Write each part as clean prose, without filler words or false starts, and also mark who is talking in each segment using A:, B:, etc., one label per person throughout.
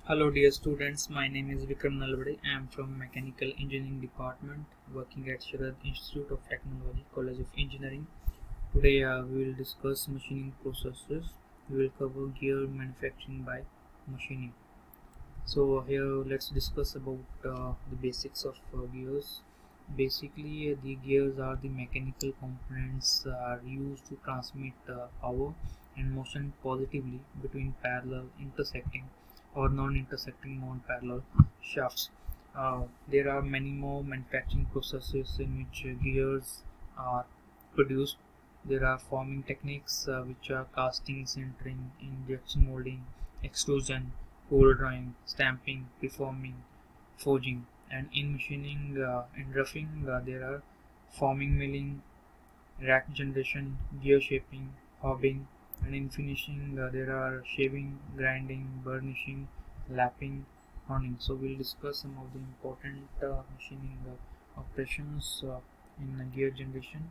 A: Hello dear students, my name is Vikram Nalvade. I am from Mechanical Engineering Department working at Sharad Institute of Technology, College of Engineering. Today we will discuss machining processes. We will cover gear manufacturing by machining. So here let's discuss about the basics of gears. Basically, the gears are the mechanical components used to transmit power and motion positively between parallel, intersecting, or non-intersecting non-parallel shafts. There are many more manufacturing processes in which gears are produced. There are forming techniques which are casting, sintering, injection molding, extrusion, cold drawing, stamping, preforming, forging, and in machining and roughing there are forming, milling, rack generation, gear shaping, hobbing, and in finishing there are shaving, grinding, burnishing, lapping, honing. So we'll discuss some of the important machining operations in gear generation.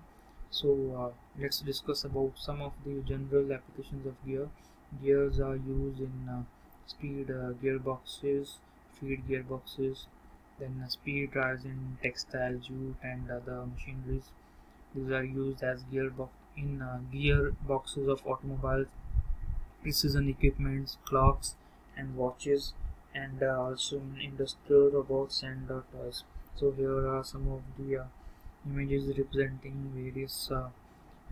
A: So let's discuss about some of the general applications of gear. Gears are used in speed gearboxes, feed gearboxes, then speed drives in textile, jute, and other machineries. These are used as gearboxes of automobiles, precision equipments, clocks, and watches, and also in industrial robots and toys. So here are some of the images representing various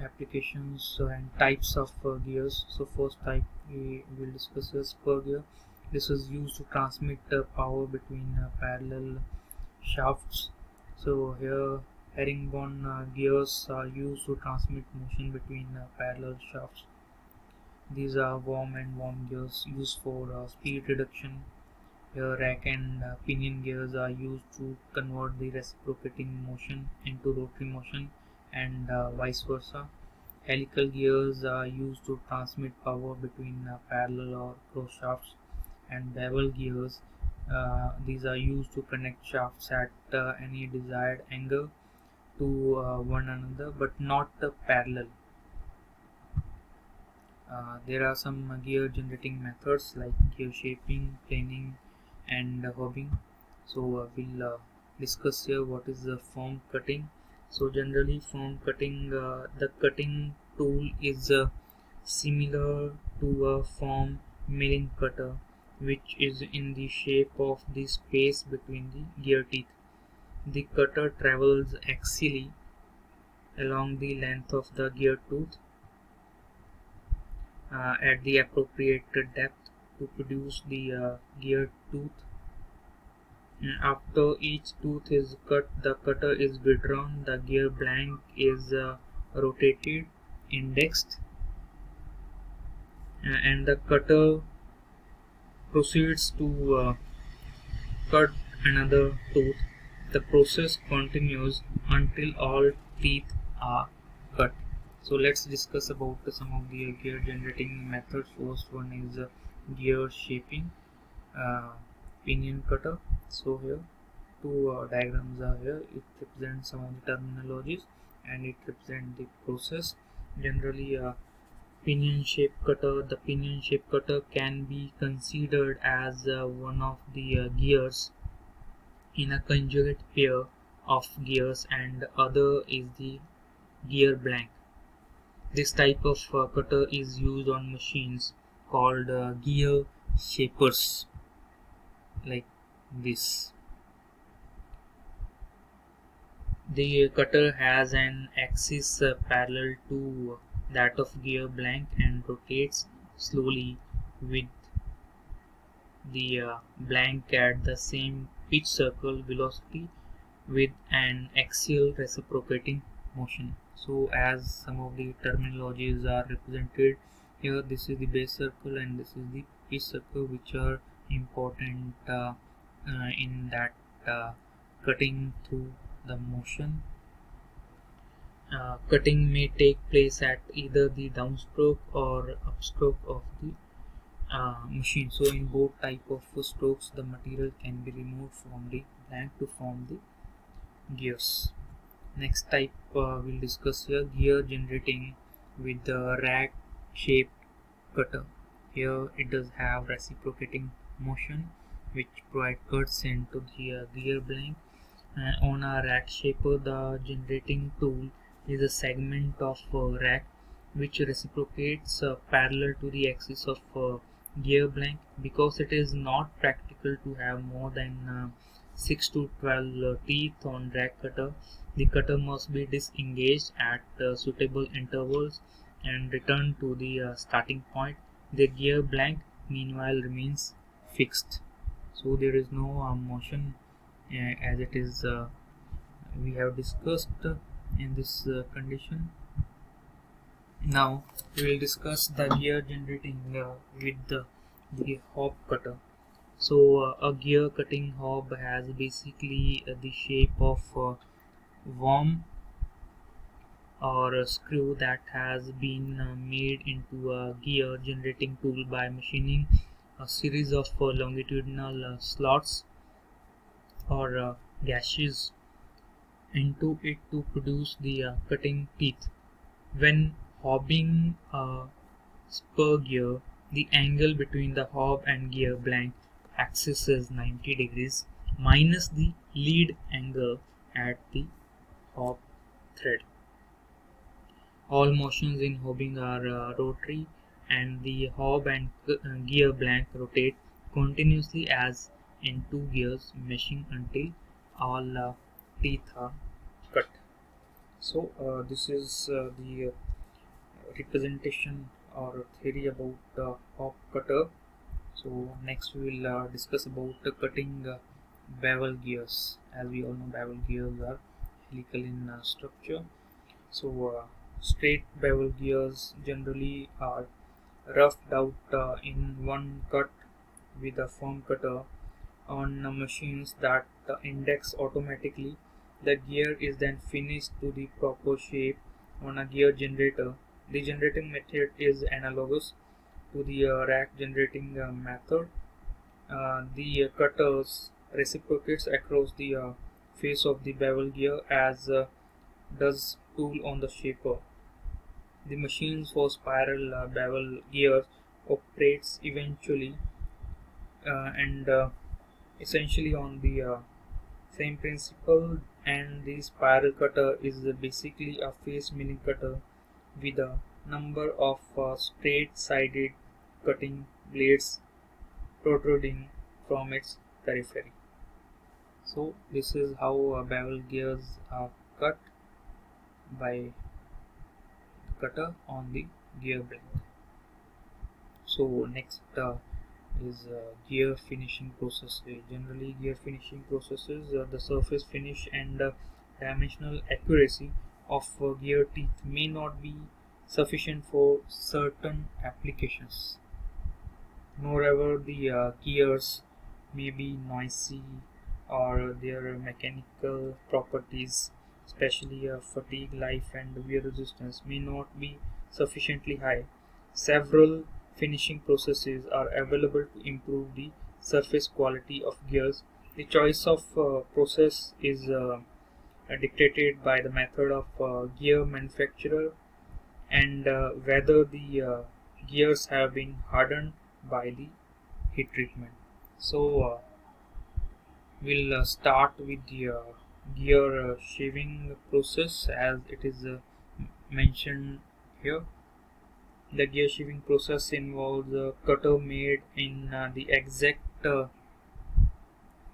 A: applications and types of gears. So first type we will discuss is spur gear. This is used to transmit power between parallel shafts. So here herringbone gears are used to transmit motion between parallel shafts. These are worm and worm gears used for speed reduction. Here rack and pinion gears are used to convert the reciprocating motion into rotary motion and vice versa. Helical gears are used to transmit power between parallel or cross shafts, and bevel gears. These are used to connect shafts at any desired angle to one another, but not parallel. There are some gear generating methods like gear shaping, planing, and hobbing. So we'll discuss here what is the form cutting. So generally, form cutting, the cutting tool is similar to a form milling cutter, which is in the shape of the space between the gear teeth. The cutter travels axially along the length of the gear tooth at the appropriate depth to produce the gear tooth. After each tooth is cut, the cutter is withdrawn, the gear blank is rotated, indexed, and the cutter proceeds to cut another tooth. The process continues until all teeth are cut. So let's discuss about some of the gear generating methods. First one is gear shaping, uh, pinion cutter. So here two diagrams are here. It represents some of the terminologies and it represents the process. Generally, pinion shape cutter. The pinion shape cutter can be considered as one of the gears in a conjugate pair of gears, and other is the gear blank. This type of cutter is used on machines called gear shapers, like this. The cutter has an axis parallel to that of gear blank and rotates slowly with the blank at the same pitch circle velocity with an axial reciprocating motion. So as some of the terminologies are represented here, this is the base circle and this is the pitch circle, which are important in that cutting through the motion. Cutting may take place at either the downstroke or upstroke of the machine. So in both type of strokes, the material can be removed from the blank to form the gears. Next type we'll discuss here, gear generating with the rack shaped cutter. Here it does have reciprocating motion which provide cuts into the gear blank. On a rack shaper, the generating tool is a segment of rack which reciprocates parallel to the axis of gear blank. Because it is not practical to have more than 6 to 12 teeth on rack cutter, the cutter must be disengaged at suitable intervals and return to the starting point. The gear blank meanwhile remains fixed, so there is no motion as it is we have discussed in this condition. Now we will discuss the gear generating with the hob cutter. So a gear cutting hob has basically the shape of a worm or a screw that has been made into a gear generating tool by machining a series of longitudinal slots or gashes into it to produce the cutting teeth. When hobbing a spur gear, the angle between the hob and gear blank axis is 90 degrees minus the lead angle at the hob thread. All motions in hobbing are rotary, and the hob and gear blank rotate continuously as in two gears, meshing until all teeth are cut. So this is the representation or theory about hob cutter. So next we will discuss about cutting bevel gears. As we all know, bevel gears are helical in structure. So straight bevel gears generally are roughed out in one cut with a firm cutter on machines that index automatically. The gear is then finished to the proper shape on a gear generator. The generating method is analogous to the rack generating method. The cutters reciprocates across the face of the bevel gear as does tool on the shaper. The machines for spiral bevel gears operates eventually and essentially on the same principle, and the spiral cutter is basically a face milling cutter with a number of straight-sided cutting blades protruding from its periphery. So this is how bevel gears are cut by the cutter on the gear blank. So next is gear finishing process. Generally, gear finishing processes, the surface finish and dimensional accuracy of gear teeth may not be sufficient for certain applications. Moreover, the gears may be noisy or their mechanical properties, especially fatigue life and wear resistance, may not be sufficiently high. Several finishing processes are available to improve the surface quality of gears. The choice of process is dictated by the method of gear manufacturer and whether the gears have been hardened by the heat treatment. So we'll start with the gear shaving process as it is mentioned here. The gear shaving process involves a cutter made in the exact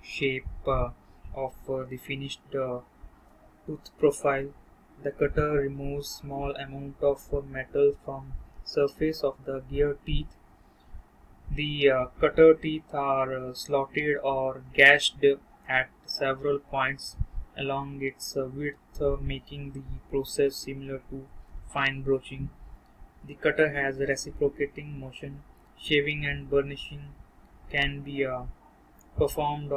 A: shape of the finished tooth profile. The cutter removes small amount of metal from surface of the gear teeth. The cutter teeth are slotted or gashed at several points along its width, making the process similar to fine broaching. The cutter has reciprocating motion. Shaving and burnishing can be performed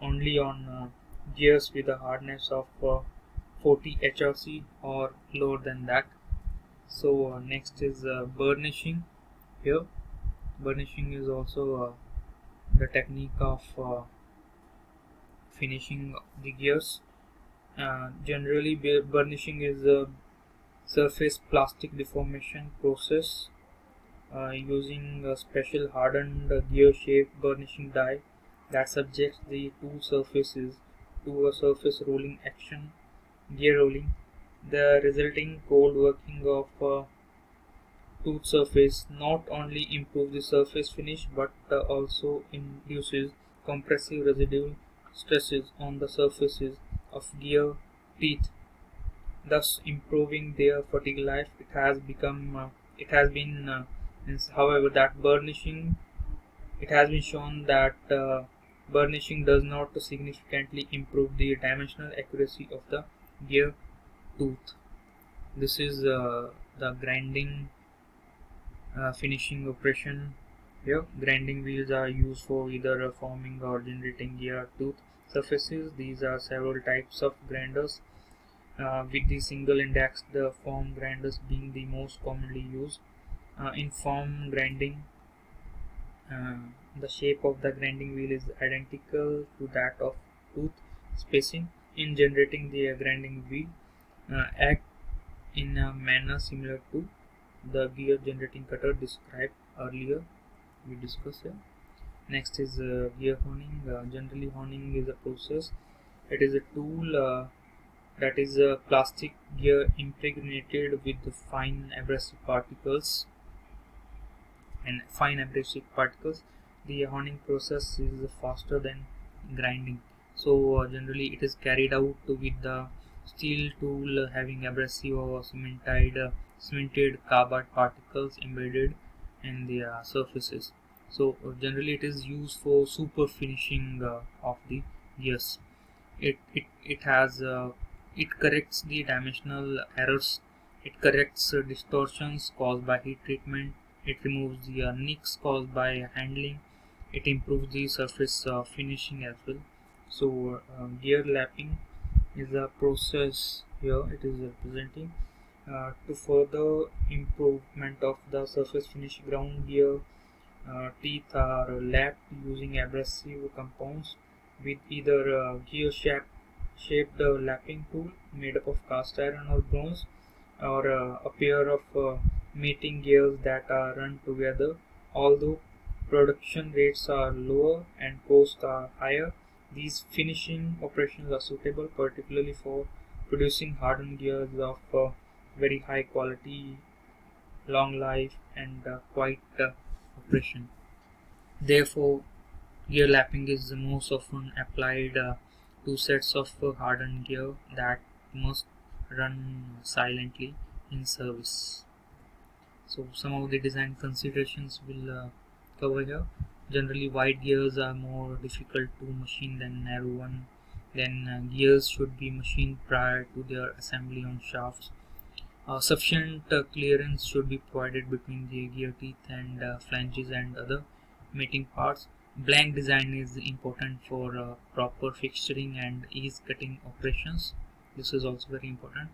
A: only on gears with a hardness of 40 HRC or lower than that. So next is burnishing. Here, burnishing is also the technique of finishing the gears. Generally, burnishing is a surface plastic deformation process using a special hardened gear shaped burnishing die that subjects the two surfaces to a surface rolling action, gear rolling. The resulting cold working of tooth surface not only improves the surface finish but also induces compressive residual stresses on the surfaces of gear teeth, thus improving their fatigue life. It has been, however, that burnishing. It has been shown that burnishing does not significantly improve the dimensional accuracy of the gear tooth. This is the grinding finishing operation. Here, grinding wheels are used for either forming or generating gear tooth surfaces. These are several types of grinders, with the single index the form grinders being the most commonly used. In form grinding, uh, the shape of the grinding wheel is identical to that of tooth spacing. In generating, the grinding wheel act in a manner similar to the gear generating cutter described earlier. We discussed here. Next is gear honing. Generally, honing is a process. It is a tool that is a plastic gear impregnated with the fine abrasive particles. The honing process is faster than grinding, so generally it is carried out with the steel tool having abrasive or cemented carbide particles embedded in the surfaces. So generally it is used for super finishing of the gears. It corrects the dimensional errors. It corrects distortions caused by heat treatment. It removes the nicks caused by handling. It improves the surface finishing as well. So gear lapping is a process here. It is representing to further improvement of the surface finish. Ground gear teeth are lapped using abrasive compounds with either gear shaped lapping tool made up of cast iron or bronze, or a pair of mating gears that are run together. Although production rates are lower and costs are higher, these finishing operations are suitable particularly for producing hardened gears of very high quality, long life, and quiet operation. Therefore, gear lapping is most often applied to sets of hardened gear that must run silently in service. So some of the design considerations will cover here. Generally, wide gears are more difficult to machine than narrow one. Then gears should be machined prior to their assembly on shafts. Sufficient clearance should be provided between the gear teeth and flanges and other mating parts. Blank design is important for proper fixturing and ease cutting operations. This is also very important.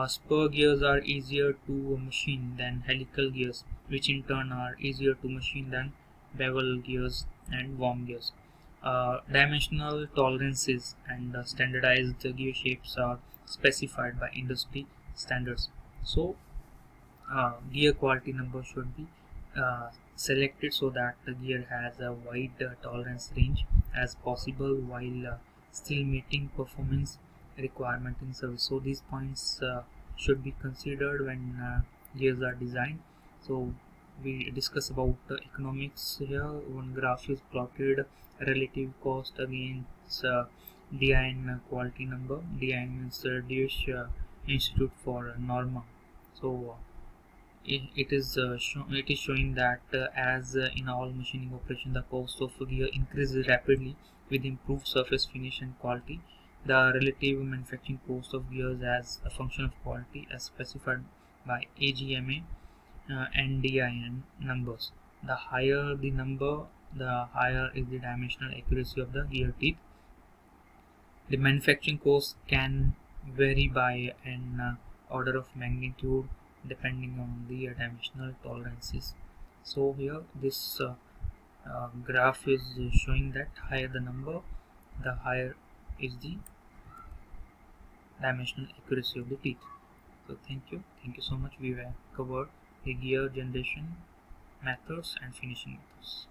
A: Spur gears are easier to machine than helical gears, which in turn are easier to machine than bevel gears and worm gears. Dimensional tolerances and standardized gear shapes are specified by industry standards. So gear quality number should be selected so that the gear has a wide tolerance range as possible while still meeting performance requirement in service. So these points should be considered when gears are designed. So we discuss about economics here. One graph is plotted relative cost against DIN quality number. DIN means Danish Institute for Norma. So it is showing that as in all machining operation, the cost of gear increases rapidly with improved surface finish and quality. The relative manufacturing cost of gears as a function of quality, as specified by AGMA and DIN numbers. The higher the number, the higher is the dimensional accuracy of the gear teeth. The manufacturing cost can vary by an order of magnitude depending on the dimensional tolerances. So here this graph is showing that higher the number, the higher is the dimensional accuracy of the teeth. So thank you so much. We have covered the gear generation methods and finishing methods.